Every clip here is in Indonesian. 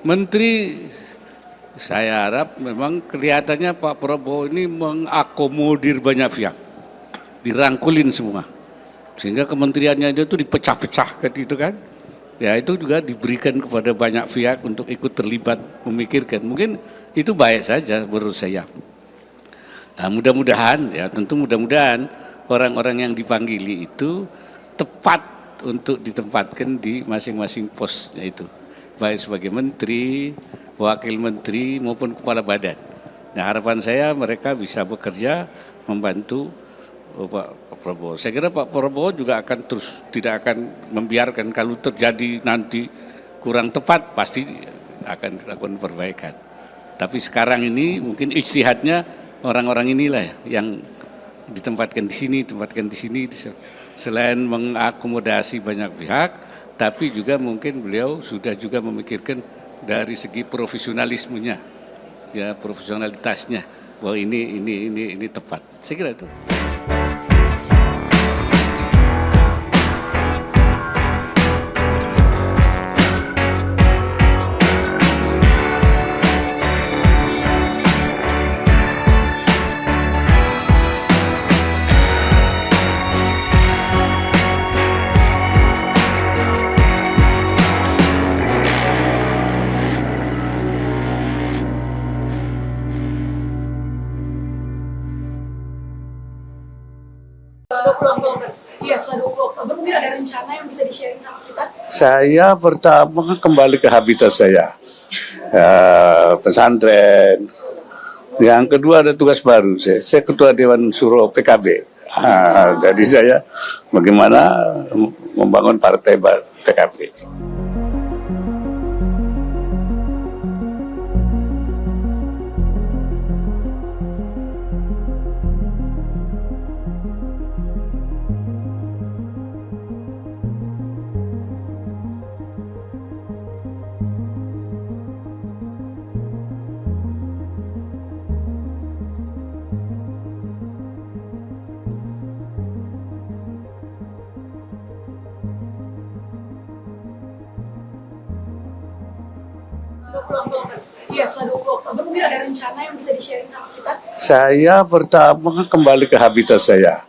Menteri, saya harap memang kelihatannya Pak Prabowo ini mengakomodir banyak pihak, dirangkulin semua, sehingga kementeriannya itu dipecah-pecah gitu kan. Ya itu juga diberikan kepada banyak pihak untuk ikut terlibat memikirkan. Mungkin itu baik saja menurut saya. Nah, mudah-mudahan ya, tentu mudah-mudahan orang-orang yang dipanggili itu tepat untuk ditempatkan di masing-masing posnya itu, baik sebagai menteri, wakil menteri maupun kepala badan. Nah, harapan saya mereka bisa bekerja membantu Pak Prabowo. Saya kira Pak Prabowo juga akan terus tidak akan membiarkan kalau terjadi nanti kurang tepat pasti akan dilakukan perbaikan. Tapi sekarang ini mungkin ijtihadnya orang-orang inilah yang ditempatkan di sini, selain mengakomodasi banyak pihak, tapi juga mungkin beliau sudah juga memikirkan dari segi profesionalismenya, ya profesionalitasnya, bahwa ini tepat. Saya kira itu. Iya, setelah 20 Oktober mungkin ada rencana yang bisa di-sharing sama kita? Saya pertama kembali ke habitat saya, pesantren. Yang kedua ada tugas baru, saya ketua Dewan Suro PKB. Jadi saya bagaimana membangun partai PKB. Iya, setelah 20 Oktober mungkin ada rencana yang bisa di-sharing sama kita? Saya pertama kembali ke habitat saya,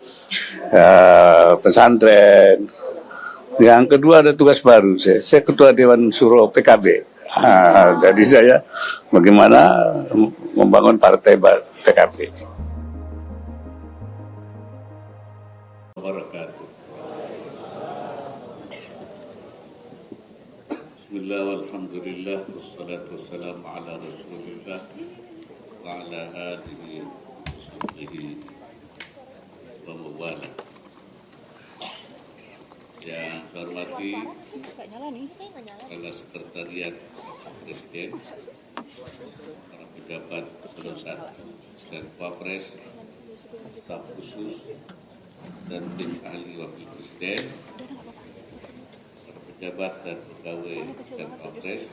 pesantren. Yang kedua ada tugas baru, saya ketua Dewan Suro PKB. Jadi saya bagaimana membangun partai PKB. Bismillah walhamdulillah wassalatu wassalamu ala rasulillah wa ala alihi wa sahbihi wa mawala. Yang saya hormati Kepala Sekretariat Presiden, para pejabat Selosat dan Wapres, staf khusus dan tim ahli wakil presiden, pejabat dan pegawai dan Wapres,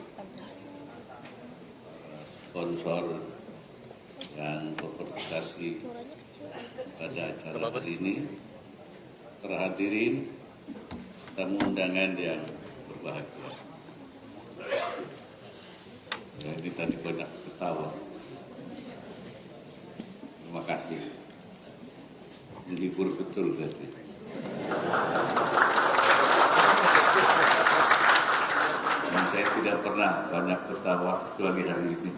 sponsor yang berpartisipasi pada acara hari ini, terhadirin tamu undangan yang berbahagia. Ya, ini tadi banyak ketawa. Terima kasih. Menghibur betul tadi. Dan saya tidak pernah banyak ketawa kecuali hari ini.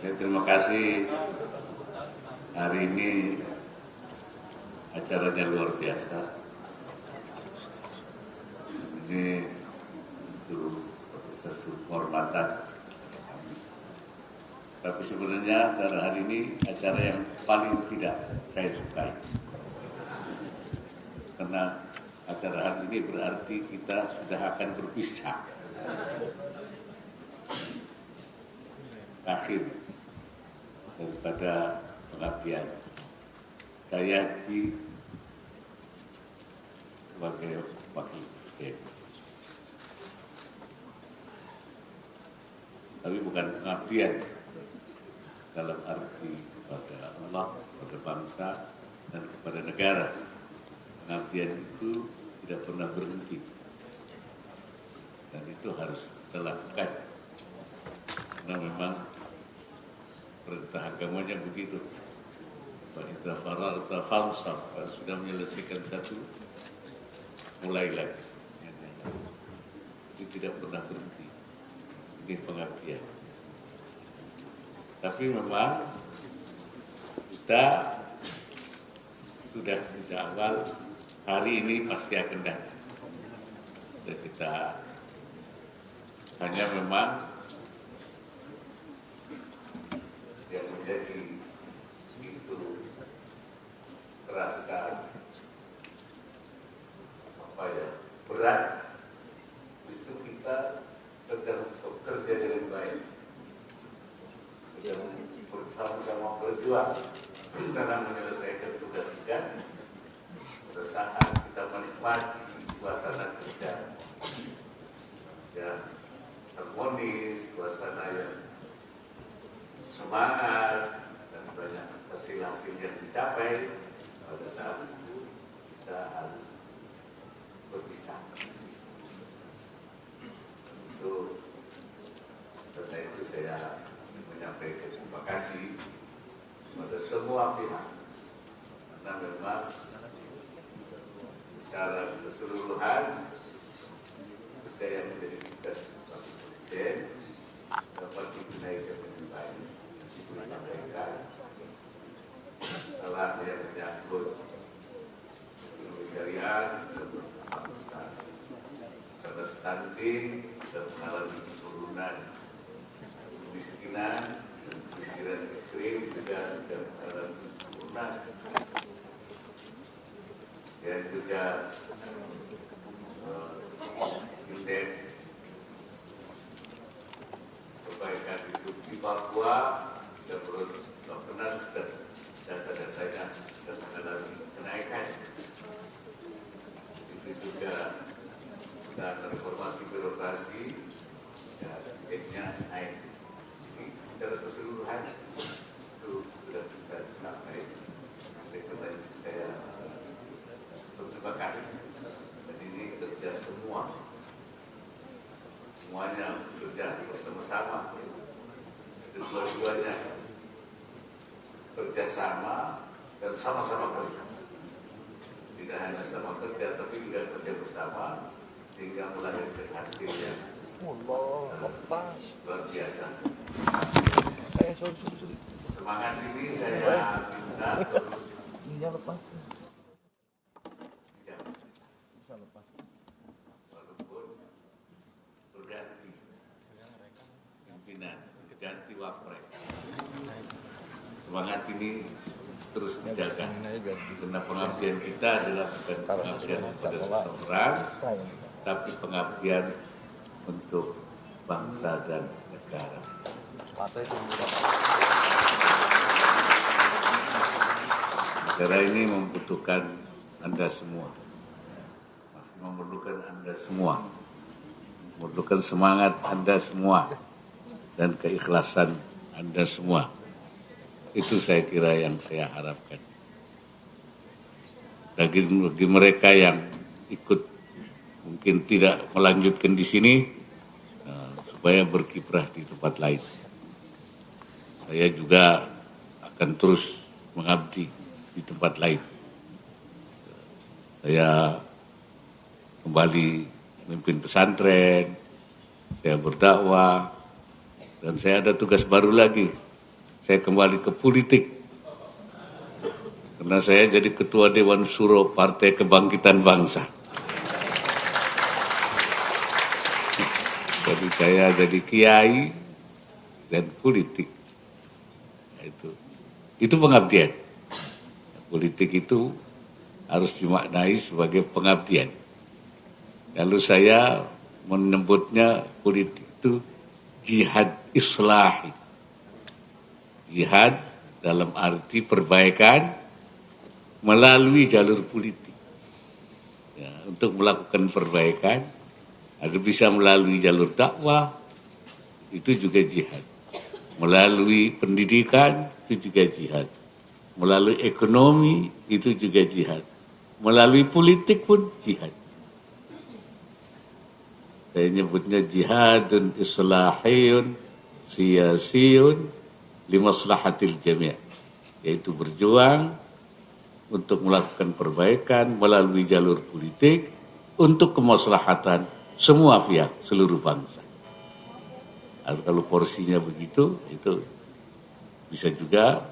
Ya, terima kasih. Hari ini acaranya luar biasa. Ini untuk satu kehormatan. Tapi sebenarnya acara hari ini acara yang paling tidak saya sukai. Karena acara hari ini berarti kita sudah akan berpisah. Akhir daripada pengabdian saya sebagai wakil presiden. Tapi bukan pengabdian dalam arti kepada Allah, kepada bangsa, dan kepada negara. pengabdian itu tidak pernah berhenti. Dan itu harus kita lakukan. Karena memang perintah agamanya begitu. Kita faragta fansab, kalau sudah menyelesaikan satu, mulai lagi. Itu tidak pernah berhenti. Ini pengabdian. Tapi memang kita sudah sejak awal, hari ini pasti akan datang. Dan kita hanya memang yang menjadi itu terasa berat, itu kita sedang bekerja dengan baik, sedang bersama-sama berjuang dalam menyelesaikan tugas-tugas. Pada saat kita menikmati suasana kerja yang harmonis, suasana yang semangat dan banyak hasil-hasil yang dicapai, pada saat itu kita harus berpisah. Karena itu saya menyampaikan terima kasih kepada semua pihak, karena memang secara keseluruhan kita yang menjadi tugas Bapak Presiden dapat dinaikkan dengan baik. Itu disampaikan setelah yang menyangkut ekonomi syariah karena stunting dan mengalami penurunan kemiskinan ekstrim juga sudah mengalami penurunan, dan juga indeks perbaikan hidup di Papua dan pernah sudah data-datanya sudah mengalami kenaikan. Itu juga dan reformasi birokrasi ya, indeknya naik. Ini secara keseluruhan itu sudah bisa dicapai. Saya berterima kasih. Dan ini kerja semuanya bekerja bersama-sama. Kedua-duanya kerjasama dan sama-sama kerja. Tidak hanya sama kerja, tapi juga kerja bersama sehingga melahirkan hasil yang luar biasa. Semangat ini saya minta terus walaupun berganti pimpinan, ganti wapres. Semangat ini terus dijaga, karena pengabdian kita adalah bukan pengabdian kepada seseorang, tapi pengabdian untuk bangsa dan negara. Negara ini membutuhkan Anda semua, masih memerlukan Anda semua, memerlukan semangat Anda semua, dan keikhlasan Anda semua. Itu saya kira yang saya harapkan. Bagi mereka yang ikut mungkin tidak melanjutkan di sini, supaya berkiprah di tempat lain. Saya juga akan terus mengabdi di tempat lain. Saya kembali memimpin pesantren, saya berdakwah, dan saya ada tugas baru lagi. Saya kembali ke politik. Karena saya jadi Ketua Dewan Syuro Partai Kebangkitan Bangsa. Jadi saya jadi kiai dan politik. Itu pengabdian. Politik itu harus dimaknai sebagai pengabdian. Lalu saya menyebutnya politik itu jihad islahi. Jihad dalam arti perbaikan melalui jalur politik. Ya, untuk melakukan perbaikan, ada bisa melalui jalur dakwah, itu juga jihad. Melalui pendidikan, itu juga jihad. Melalui ekonomi, itu juga jihad. melalui politik pun jihad. Saya nyebutnya jihadun islahiyun siyasiyun limaslahatil jami', yaitu berjuang untuk melakukan perbaikan melalui jalur politik untuk kemaslahatan semua pihak, seluruh bangsa. Kalau porsinya begitu, itu bisa juga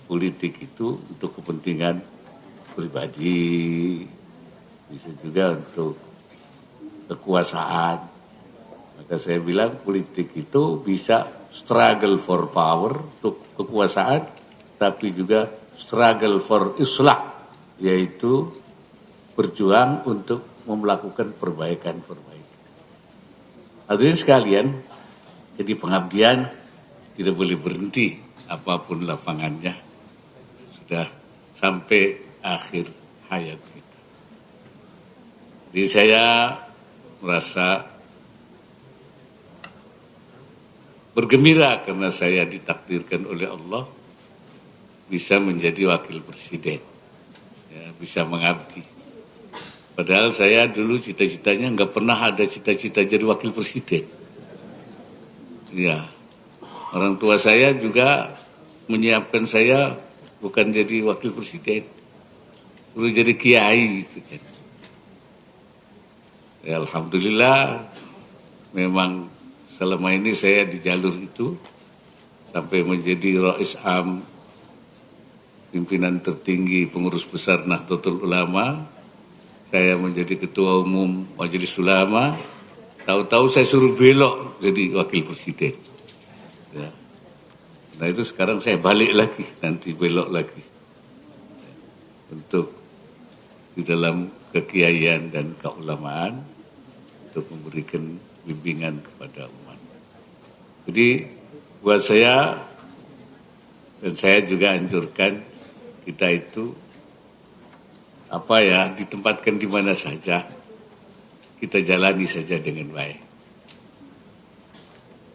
politik itu untuk kepentingan pribadi, bisa juga untuk kekuasaan. Maka saya bilang politik itu bisa struggle for power, untuk kekuasaan, tapi juga struggle for islah, yaitu berjuang untuk melakukan perbaikan-perbaikan. Hadirin sekalian, jadi pengabdian tidak boleh berhenti apapun lapangannya, sudah sampai akhir hayat kita. Jadi saya merasa bergembira karena saya ditakdirkan oleh Allah bisa menjadi wakil presiden, ya, bisa mengabdi. Padahal saya dulu cita-citanya nggak pernah ada cita-cita jadi wakil presiden. Ya, orang tua saya juga menyiapkan saya bukan jadi wakil presiden, perlu jadi kiai gitu kan. Ya, alhamdulillah memang selama ini saya di jalur itu sampai menjadi Rais Am, pimpinan tertinggi pengurus besar Nahdlatul Ulama. Saya menjadi ketua umum Majelis Ulama. Tahu-tahu saya suruh belok jadi wakil presiden. Ya. Nah itu sekarang saya balik lagi, nanti belok lagi untuk di dalam kekiaian dan keulamaan untuk memberikan bimbingan kepada umat. Jadi buat saya dan saya juga anjurkan kita itu ditempatkan di mana saja, kita jalani saja dengan baik.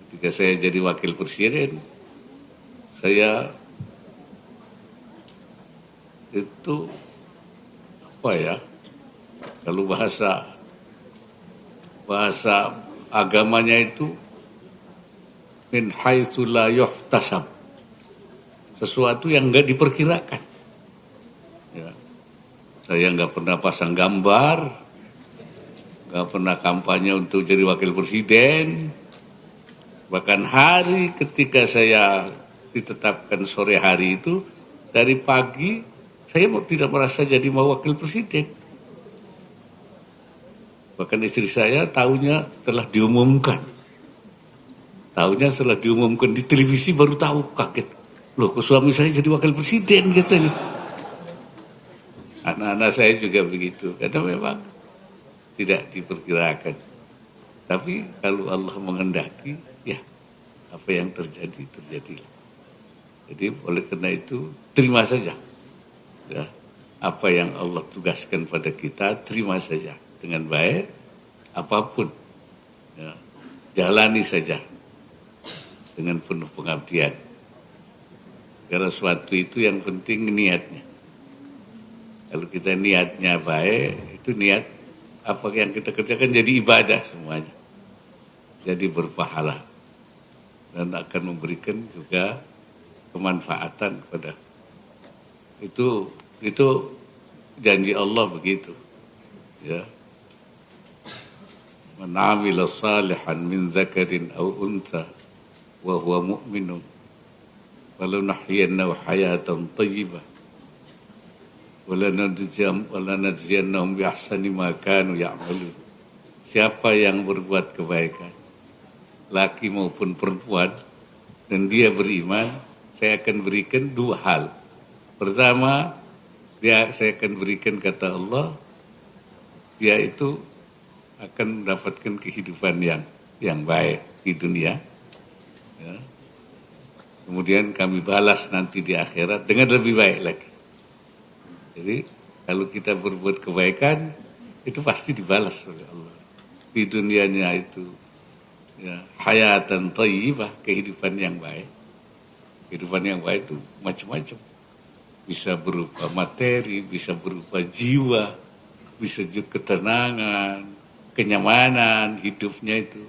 Ketika saya jadi wakil presiden, saya itu kalau bahasa agamanya itu min haitsu la yuhtasab, sesuatu yang enggak diperkirakan. Ya. Saya nggak pernah pasang gambar, nggak pernah kampanye untuk jadi wakil presiden. Bahkan hari ketika saya ditetapkan sore hari itu, dari pagi saya tidak merasa jadi mau wakil presiden. Bahkan istri saya tahunya telah diumumkan. Tahunya setelah diumumkan di televisi baru tahu, kaget. Loh, kok suami saya jadi wakil presiden katanya. Anak-anak saya juga begitu, karena memang tidak diperkirakan. Tapi kalau Allah menghendaki, ya apa yang terjadi, terjadilah. Jadi oleh karena itu, terima saja. Ya, apa yang Allah tugaskan pada kita, terima saja dengan baik, apapun. Ya, jalani saja dengan penuh pengabdian. Karena suatu itu yang penting niatnya. Kalau kita niatnya baik, itu niat apa yang kita kerjakan jadi ibadah semuanya. Jadi berpahala. Dan akan memberikan juga kemanfaatan kepada. Itu janji Allah begitu. Ya. Man 'amila salihan min zakarin aw untha wa huwa mu'minun falanahyiyannahu hayatan thayyibah wala najziyannahum bi ahsani ma kanu ya'malun. Siapa yang berbuat kebaikan, laki maupun perempuan, dan dia beriman, saya akan berikan dua hal. Pertama, saya akan berikan, kata Allah, dia itu akan mendapatkan kehidupan yang baik di dunia. Ya. Kemudian kami balas nanti di akhirat dengan lebih baik lagi. Jadi kalau kita berbuat kebaikan, itu pasti dibalas oleh Allah. Di dunianya itu ya, hayatan thayyibah, kehidupan yang baik. Kehidupan yang baik itu macam-macam. bisa berupa materi, bisa berupa jiwa, bisa juga ketenangan, kenyamanan hidupnya itu.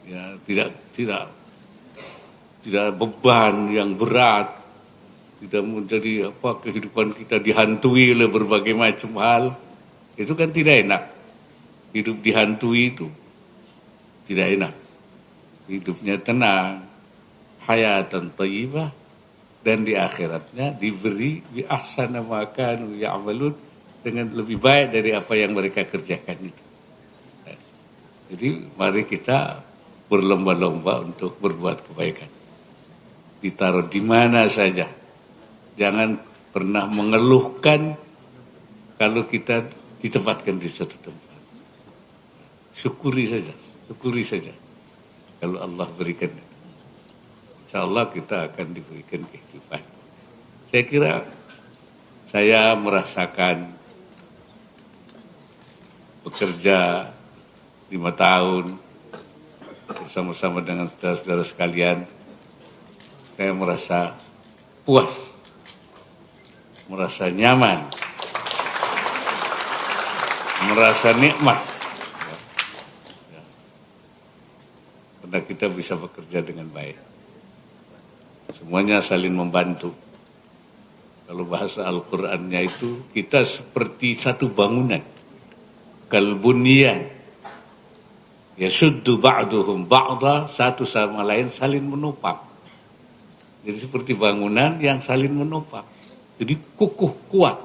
Ya, tidak beban yang berat, tidak menjadi kehidupan kita dihantui oleh berbagai macam hal. Itu kan tidak enak. Hidup dihantui itu tidak enak. Hidupnya tenang, hayatan thayyibah, dan di akhiratnya diberi bi ahsana ma kanu ya'malun, dengan lebih baik dari apa yang mereka kerjakan itu. Jadi mari kita berlomba-lomba untuk berbuat kebaikan. Ditaruh di mana saja. Jangan pernah mengeluhkan kalau kita ditempatkan di suatu tempat. Syukuri saja. Kalau Allah berikan, insya Allah kita akan diberikan kehidupan. Saya kira saya merasakan bekerja 5 tahun bersama-sama dengan saudara-saudara sekalian. Saya merasa puas, merasa nyaman, merasa nikmat. Karena kita bisa bekerja dengan baik. Semuanya saling membantu. Kalau bahasa Al-Qur'annya itu, kita seperti satu bangunan. Kalbunyan. Yasuddu ba'duhum ba'da, satu sama lain saling menopang. Jadi seperti bangunan yang saling menopang. Jadi kukuh, kuat.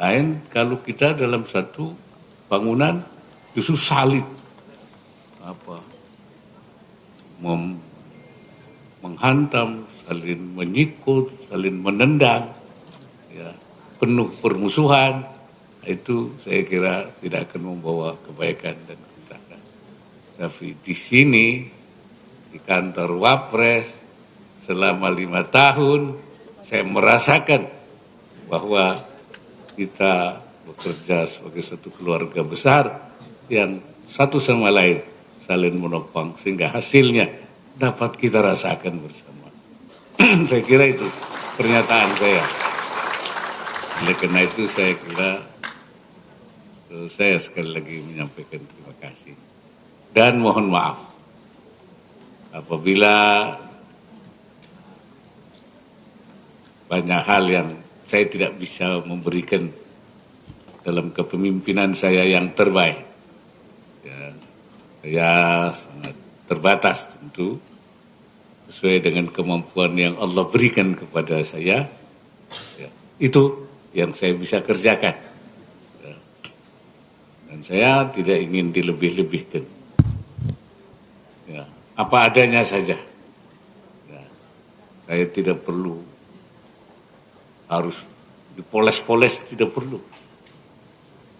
Lain kalau kita dalam satu bangunan justru saling menghantam, saling menyikut, saling menendang, ya, penuh permusuhan. Itu saya kira tidak akan membawa kebaikan dan kerusakan. Tapi di sini, di kantor Wapres, selama 5 tahun, saya merasakan bahwa kita bekerja sebagai satu keluarga besar yang satu sama lain saling menopang, sehingga hasilnya dapat kita rasakan bersama. Saya kira itu pernyataan saya. Oleh karena itu saya kira saya sekali lagi menyampaikan terima kasih dan mohon maaf apabila banyak hal yang saya tidak bisa memberikan dalam kepemimpinan saya yang terbaik. Ya, saya sangat terbatas tentu sesuai dengan kemampuan yang Allah berikan kepada saya. Ya, itu yang saya bisa kerjakan. Ya. Dan saya tidak ingin dilebih-lebihkan. Ya, apa adanya saja. Ya, saya tidak perlu harus dipoles-poles, tidak perlu.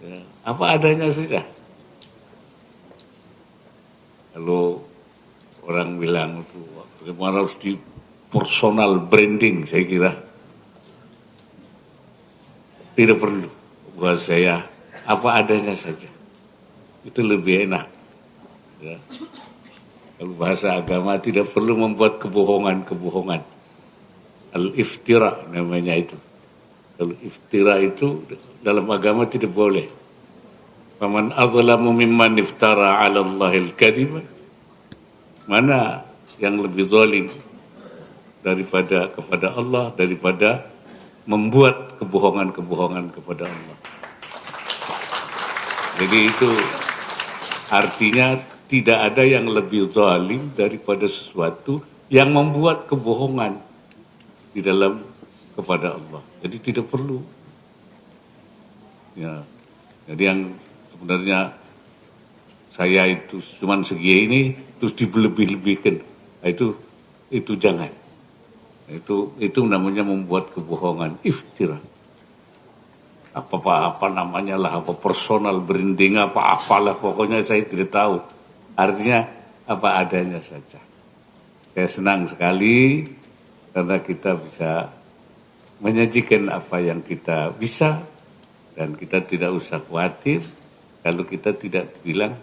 Ya, apa adanya saja. Kalau orang bilang itu bagaimana harus di personal branding, saya kira tidak perlu. Buat saya apa adanya saja, itu lebih enak. Ya. Kalau bahasa agama tidak perlu membuat kebohongan. Al-iftira namanya itu. Kalau iftira itu dalam agama tidak boleh. Faman azlamu mimman iftara 'ala Allahil kadhiba. Mana yang lebih zalim daripada kepada Allah, daripada membuat kebohongan kepada Allah. Jadi itu artinya tidak ada yang lebih zalim daripada sesuatu yang membuat kebohongan di dalam kepada Allah. Jadi tidak perlu. Ya. Jadi yang sebenarnya saya itu cuman segini terus dilebih-lebihkan. Nah, itu jangan. Itu namanya membuat kebohongan, iftira. Apa namanya lah, apa personal branding, apalah pokoknya saya tidak tahu. Artinya apa adanya saja. Saya senang sekali karena kita bisa menyajikan apa yang kita bisa dan kita tidak usah khawatir kalau kita tidak bilang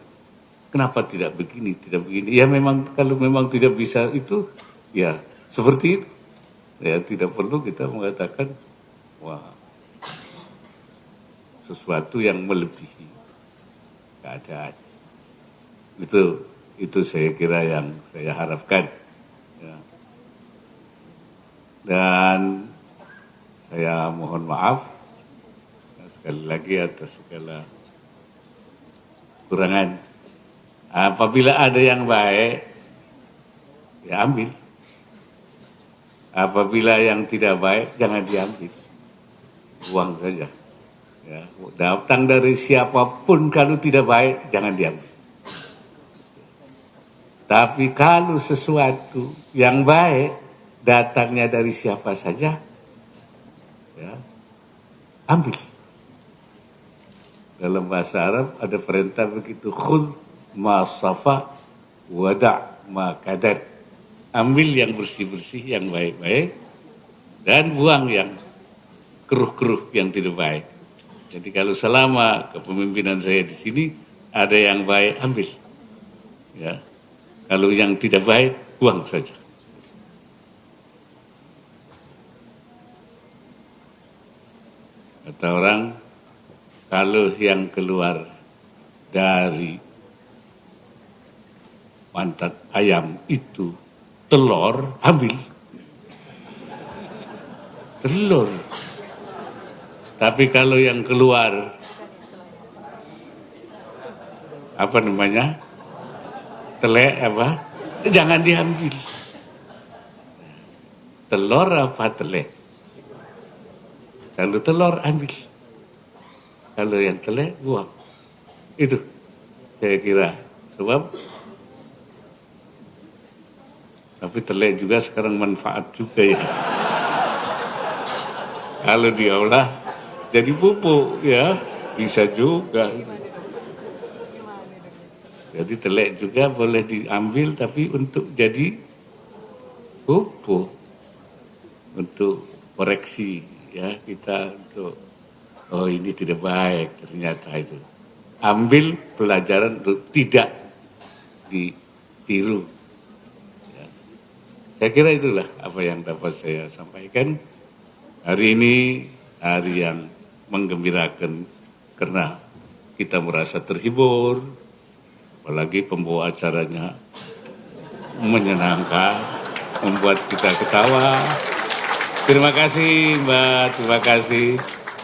kenapa tidak begini. Ya memang kalau memang tidak bisa itu ya seperti itu. Ya tidak perlu kita mengatakan wah sesuatu yang melebihi keadaan. Itu saya kira yang saya harapkan. Ya. Dan saya mohon maaf sekali lagi atas segala kurangan. Apabila ada yang baik, ya ambil. Apabila yang tidak baik, jangan diambil. Buang saja. Ya, datang dari siapapun kalau tidak baik, jangan diambil. Tapi kalau sesuatu yang baik, datangnya dari siapa saja, ya, ambil. Dalam bahasa Arab ada perintah begitu, khudh ma safa wada' ma kadar. Ambil yang bersih-bersih, yang baik-baik, dan buang yang keruh-keruh, yang tidak baik. Jadi kalau selama kepemimpinan saya di sini ada yang baik, ambil. Ya. Kalau yang tidak baik, buang saja. Kata orang, kalau yang keluar dari pantat ayam itu telur, ambil. Telur. Tapi kalau yang keluar, apa namanya? Telek apa? Jangan diambil. Telur apa telek? Kalau telur, ambil. Kalau yang telek, buang. Itu saya kira. Sebab tapi telek juga sekarang manfaat juga ya. Kalau diolah jadi pupuk ya, bisa juga. Jadi telek juga boleh diambil tapi untuk jadi pupuk, untuk koreksi ya kita untuk oh ini tidak baik ternyata itu. Ambil pelajaran untuk tidak ditiru. Ya. Saya kira itulah apa yang dapat saya sampaikan. Hari ini hari yang menggembirakan karena kita merasa terhibur, apalagi pembawa acaranya menyenangkan, membuat kita ketawa. Terima kasih Mbak, terima kasih.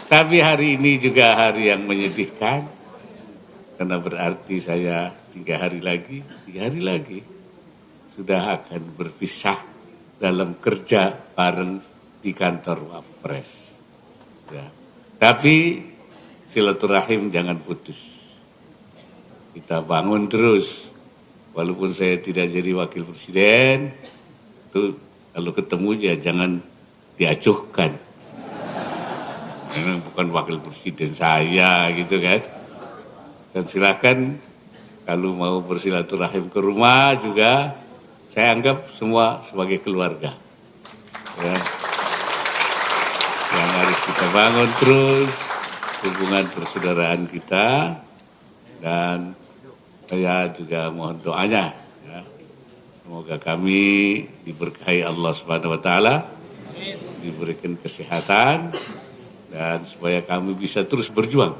Tapi hari ini juga hari yang menyedihkan, karena berarti saya 3 hari lagi sudah akan berpisah dalam kerja bareng di kantor Wapres. Ya. Tapi silaturahim jangan putus. Kita bangun terus. Walaupun saya tidak jadi wakil presiden, itu kalau ketemu ya jangan diacuhkan. Karena bukan wakil presiden saya gitu kan. Dan silakan kalau mau bersilaturahim ke rumah juga, saya anggap semua sebagai keluarga. Ya. Yang harus kita bangun terus hubungan persaudaraan kita, dan saya juga mohon doanya ya. Semoga kami diberkahi Allah Subhanahu wa taala, diberikan kesehatan, dan supaya kami bisa terus berjuang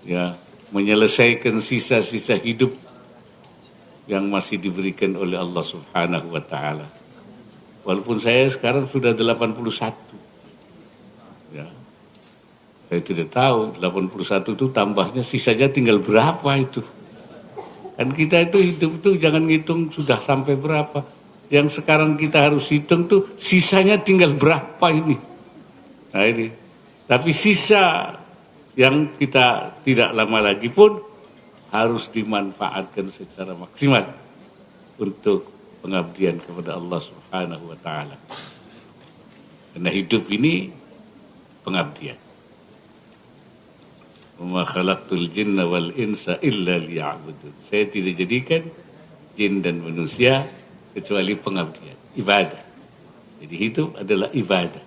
ya, menyelesaikan sisa-sisa hidup yang masih diberikan oleh Allah Subhanahu wa taala. Walaupun saya sekarang sudah 81. Ya. Saya tidak tahu 81 itu tambahnya sisanya tinggal berapa itu. Kan kita itu hidup tuh jangan ngitung sudah sampai berapa. Yang sekarang kita harus hitung tuh sisanya tinggal berapa ini. Nah ini. Tapi sisa yang kita tidak lama lagi pun harus dimanfaatkan secara maksimal untuk pengabdian kepada Allah Subhanahu wa taala. Karena hidup ini pengabdian. Wa ma khalaqtul jinna wal insa illa liya'budun. Saya tidak jadikan jin dan manusia kecuali pengabdian, ibadah. Jadi hidup adalah ibadah.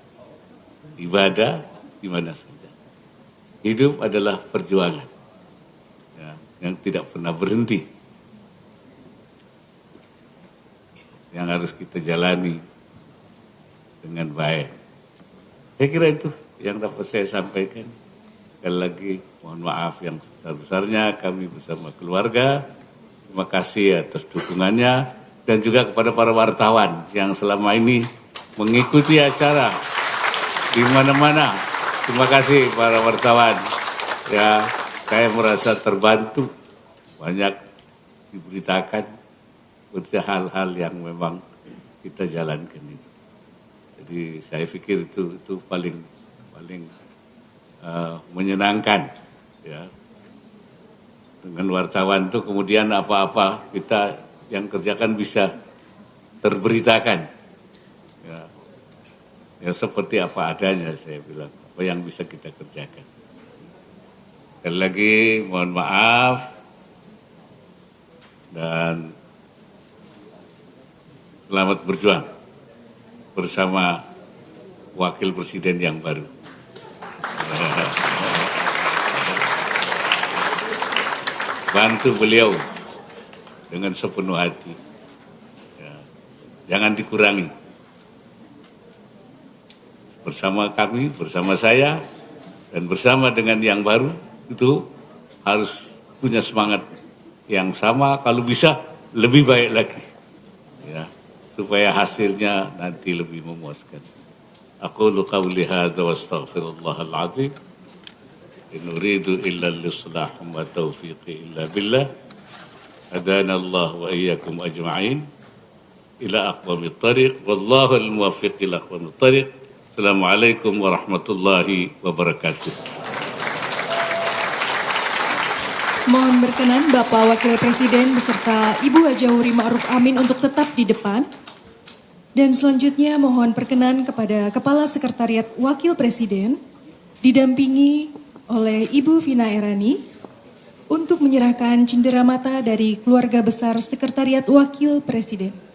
Ibadah di mana saja. Hidup adalah perjuangan. Ya, yang tidak pernah berhenti. Yang harus kita jalani dengan baik. Saya kira itu yang dapat saya sampaikan. Sekali lagi mohon maaf yang sebesar-besarnya kami bersama keluarga. Terima kasih atas dukungannya dan juga kepada para wartawan yang selama ini mengikuti acara di mana-mana. Terima kasih para wartawan. Ya, saya merasa terbantu, banyak diberitakan hal-hal yang memang kita jalankan itu. Jadi saya pikir itu paling menyenangkan, ya. Dengan wartawan itu kemudian apa-apa kita yang kerjakan bisa terberitakan, ya seperti apa adanya saya bilang, apa yang bisa kita kerjakan. Sekali lagi mohon maaf dan selamat berjuang bersama Wakil Presiden yang baru. Bantu beliau dengan sepenuh hati. Ya, jangan dikurangi. Bersama kami, bersama saya, dan bersama dengan yang baru, itu harus punya semangat yang sama, kalau bisa lebih baik lagi. Ya, supaya hasilnya nanti lebih memuaskan. Aqulu qawli hadza wa astaghfirullahal azim. In uridu illa al-islah wa taufiqi illa billah. Hadana Allah wa iyyakum ajma'in ila aqwamit thariq wallahu al-muwaffiq ila aqwamit thariq. Assalamualaikum warahmatullahi wabarakatuh. Mohon berkenan Bapak Wakil Presiden beserta Ibu Haja Huri Ma'ruf Amin untuk tetap di depan. Dan selanjutnya mohon perkenan kepada Kepala Sekretariat Wakil Presiden didampingi oleh Ibu Vina Erani untuk menyerahkan cenderamata dari keluarga besar Sekretariat Wakil Presiden.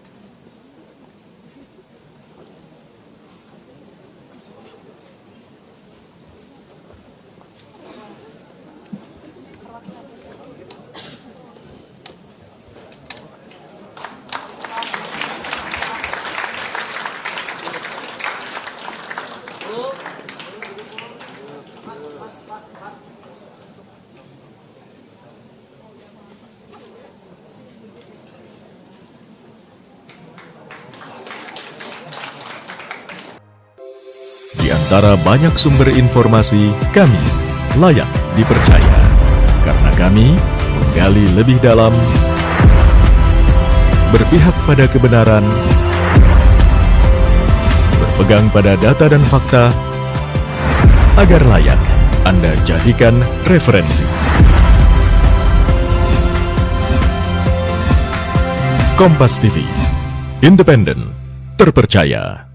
Di antara banyak sumber informasi, kami layak dipercaya. Karena kami menggali lebih dalam, berpihak pada kebenaran, berpegang pada data dan fakta, agar layak Anda jadikan referensi. Kompas TV, independen, terpercaya.